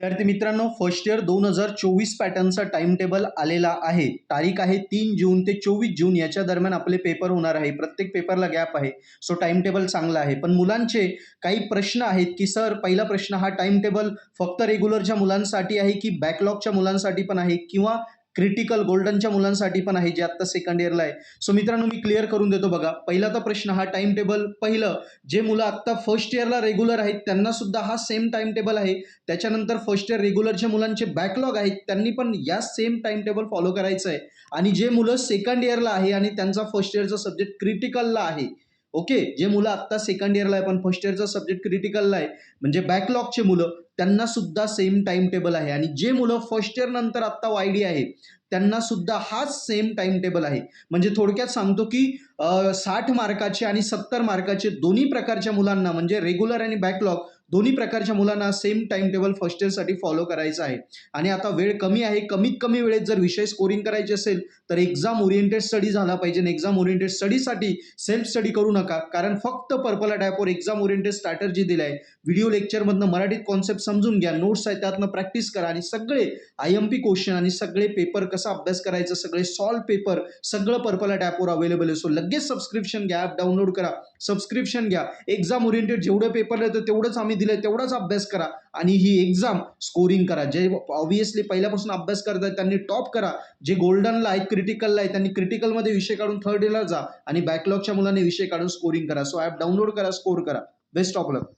विद्यार्थी मित्रांनो, first year 2024 पॅटर्नचा time table आलेला आहे. तारीख आहे 3 जून ते 24 जून याच्या दरम्यान आपले पेपर होणार आहे. प्रत्येक पेपरला गॅप आहे. सो टाइम टेबल चांगला आहे. पण मुलांचे काही प्रश्न आहेत की सर, पहिला प्रश्न, हा टाइम टेबल फक्त रेग्युलरच्या मुलांसाठी आहे की बॅकलॉगच्या मुलांसाठी पण आहे किंवा क्रिटिकल गोल्डनच्या मुलांसाठी पण आहे जे आता सेकंड इयरला आहे. सो मित्रांनो, मी क्लिअर करून देतो बघा. पहिला तर प्रश्न, हा टाइम टेबल पहिलं जे मुलं आता फर्स्ट इयरला रेग्युलर आहेत त्यांना सुद्धा हा सेम टाइम टेबल आहे. त्याच्यानंतर फर्स्ट इयर रेग्युलरच्या मुलांचे बॅकलॉग आहेत त्यांनी पण या सेम टाइम टेबल फॉलो करायचं आहे. आणि जे मुलं सेकंड इयरला आहे आणि त्यांचा फर्स्ट इयरचा सब्जेक्ट क्रिटिकलला आहे, ओके, जे मुलं आत्ता सेकंड इयरला आहे पण फर्स्ट इयरचा सब्जेक्ट क्रिटिकलला आहे म्हणजे बॅकलॉगचे मुलं, त्यांना सुद्धा सेम टाइम टेबल आहे. आणि जे मुलं फर्स्ट इयर नंतर आत्ता वायडी आहे त्यांना सुद्धा हाच सेम टाइम टेबल आहे. म्हणजे थोडक्यात सांगतो की 60 मार्काचे आणि 70 मार्काचे दोन्ही प्रकारच्या मुलांना, म्हणजे रेग्युलर आणि बॅकलॉग दोन्ही प्रकारच्या मुलांना सेम टाइम टेबल फर्स्ट इयरसाठी फॉलो करायचं आहे. आणि आता वेळ कमी आहे. कमीत कमी वेळेत जर विषय स्कोरिंग करायचे असेल तर एक्झाम ओरिएंटेड स्टडी झाला पाहिजे. आणि एक्झाम ओरिएंटेड स्टडीसाठी सेल्फ स्टडी करू नका, कारण फक्त पर्पल ॲपवर एक्झाम ओरिएंटेड स्ट्रॅटर्जी दिलाय. व्हिडिओ लेक्चरमधनं मराठीत कॉन्सेप्ट समजून घ्या, नोट्स आहे त्यातनं प्रॅक्टिस करा आणि सगळे IMP क्वेश्चन आणि सगळे पेपर कसा अभ्यास करायचा, सगळे सॉल्व पेपर सगळं पर्पल ॲपवर अवेलेबल आहे. सो लगेच सबस्क्रिप्शन घ्या, ॲप डाउनलोड करा, सबस्क्रिप्शन घ्या. एक्झाम ओरिएंटेड जेवढे पेपर येतं तेवढंच आम्ही दिलंय, तेवढाच अभ्यास करा आणि ही एक्झाम स्कोरिंग करा. जे ऑब्व्हियसली पहिल्यापासून अभ्यास करतायत त्यांनी टॉप करा. जे गोल्डनला आहेत, क्रिटिकलला आहेत, त्यांनी क्रिटिकलमध्ये विषय काढून थर्ड इयरला जा आणि बॅकलॉगच्या मुलांनी विषय काढून स्कोरिंग करा. सो ॲप डाउनलोड करा, स्कोर करा. Best of luck.